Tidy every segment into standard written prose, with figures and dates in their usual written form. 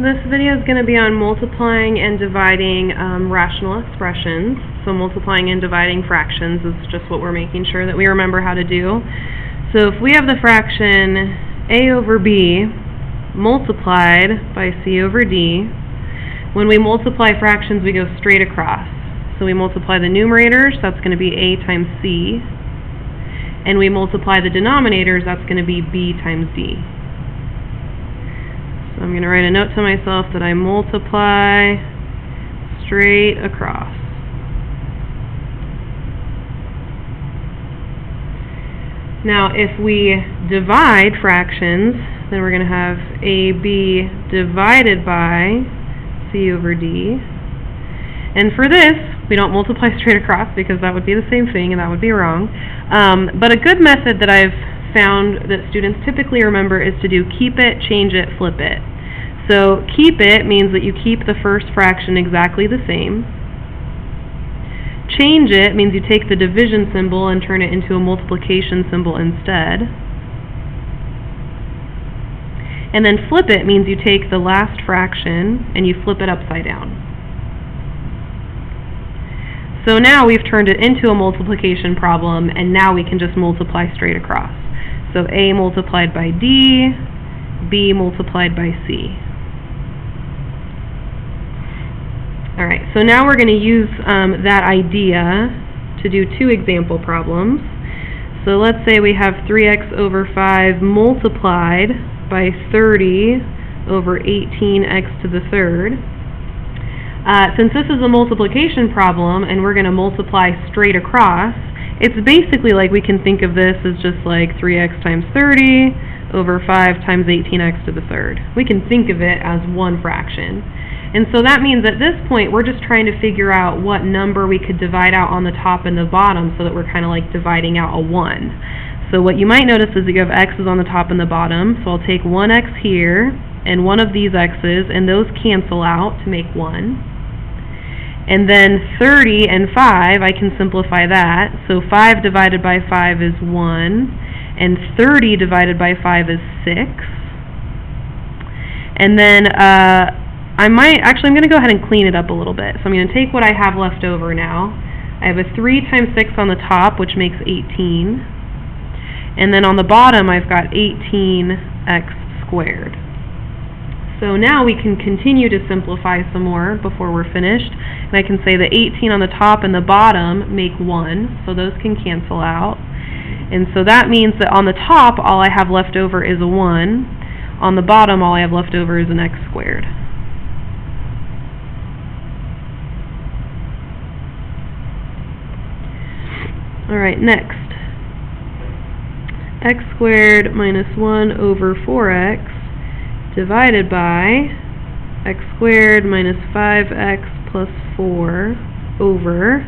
This video is going to be on multiplying and dividing rational expressions. So multiplying and dividing fractions is just what we're making sure that we remember how to do. So if we have the fraction a over b multiplied by c over d, when we multiply fractions we go straight across. So we multiply the numerators, that's going to be a times c, and we multiply the denominators, that's going to be b times d. So I'm going to write a note to myself that I multiply straight across. Now if we divide fractions, then we're going to have AB divided by C over D. And for this, we don't multiply straight across because that would be the same thing and that would be wrong. But a good method that I've found that students typically remember is to do keep it, change it, flip it. So keep it means that you keep the first fraction exactly the same. Change it means you take the division symbol and turn it into a multiplication symbol instead. And then flip it means you take the last fraction and you flip it upside down. So now we've turned it into a multiplication problem, and now we can just multiply straight across. So A multiplied by D, B multiplied by C. Alright, so now we're going to use that idea to do two example problems. So let's say we have 3x over 5 multiplied by 30 over 18x to the third. Since this is a multiplication problem and we're going to multiply straight across, it's basically like we can think of this as just like 3x times 30 over 5 times 18x to the third. We can think of it as one fraction. And so that means at this point we're just trying to figure out what number we could divide out on the top and the bottom so that we're kind of like dividing out a 1. So what you might notice is that you have x's on the top and the bottom. So I'll take one x here and one of these x's, and those cancel out to make 1. And then 30 and 5, I can simplify that. So 5 divided by 5 is 1, and 30 divided by 5 is 6. And then I'm going to go ahead and clean it up a little bit. So I'm going to take what I have left over now. I have a 3 times 6 on the top, which makes 18. And then on the bottom, I've got 18x squared. So now we can continue to simplify some more before we're finished. And I can say the 18 on the top and the bottom make 1, so those can cancel out. And so that means that on the top, all I have left over is a 1. On the bottom, all I have left over is an x squared. Alright, next. X squared minus 1 over 4x divided by x squared minus 5x plus 4 over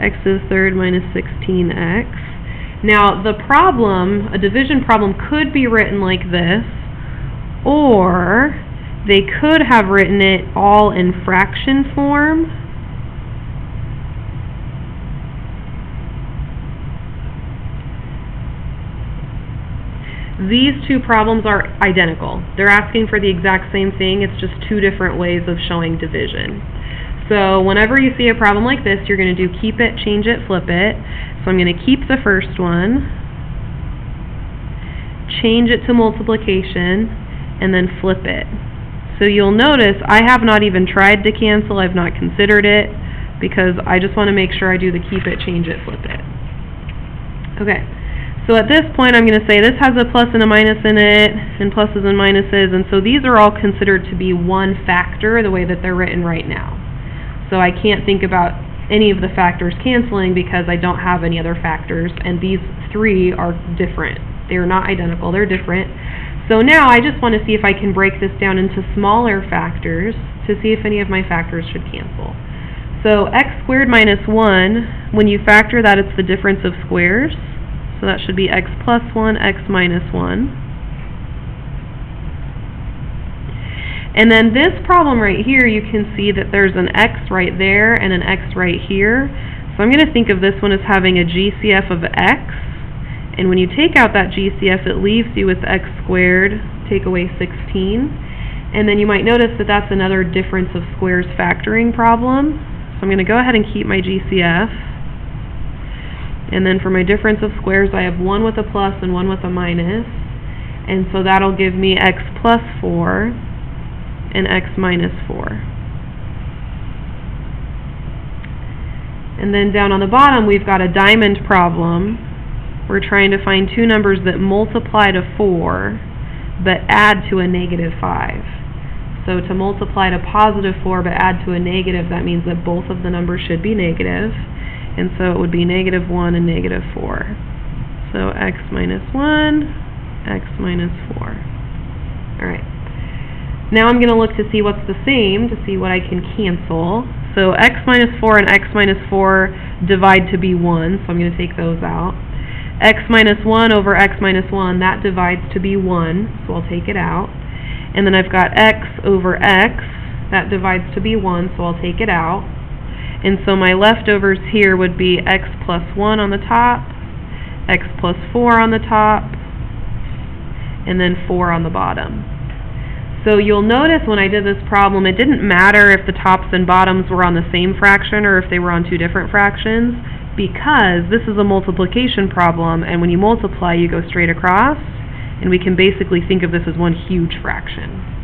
x to the third minus 16x. Now the problem, a division problem, could be written like this, or they could have written it all in fraction form. These two problems are identical. They're asking for the exact same thing, it's just two different ways of showing division. So whenever you see a problem like this, you're going to do keep it, change it, flip it. So I'm going to keep the first one, change it to multiplication, and then flip it. So you'll notice I have not even tried to cancel, I've not considered it, because I just want to make sure I do the keep it, change it, flip it. Okay. So at this point I'm going to say this has a plus and a minus in it, and pluses and minuses, and so these are all considered to be one factor the way that they're written right now. So I can't think about any of the factors canceling because I don't have any other factors, and these three are different. They're not identical, they're different. So now I just want to see if I can break this down into smaller factors to see if any of my factors should cancel. So x squared minus 1, when you factor that, it's the difference of squares. So that should be x plus 1, x minus 1. And then this problem right here, you can see that there's an x right there and an x right here. So I'm going to think of this one as having a GCF of x. And when you take out that GCF, it leaves you with x squared, take away 16. And then you might notice that that's another difference of squares factoring problem. So I'm going to go ahead and keep my GCF. And then for my difference of squares, I have one with a plus and one with a minus. And so that'll give me x plus 4 and x minus 4. And then down on the bottom, we've got a diamond problem. We're trying to find two numbers that multiply to 4, but add to a negative 5. So to multiply to positive 4, but add to a negative, that means that both of the numbers should be negative. And so it would be negative 1 and negative 4. So x minus 1, x minus 4. Alright. Now I'm going to look to see what's the same, to see what I can cancel. So x minus 4 and x minus 4 divide to be 1, so I'm going to take those out. X minus 1 over x minus 1, that divides to be 1, so I'll take it out. And then I've got x over x, that divides to be 1, so I'll take it out. And so my leftovers here would be x plus 1 on the top, x plus 4 on the top, and then 4 on the bottom. So you'll notice when I did this problem, it didn't matter if the tops and bottoms were on the same fraction or if they were on two different fractions, because this is a multiplication problem, and when you multiply, you go straight across, and we can basically think of this as one huge fraction.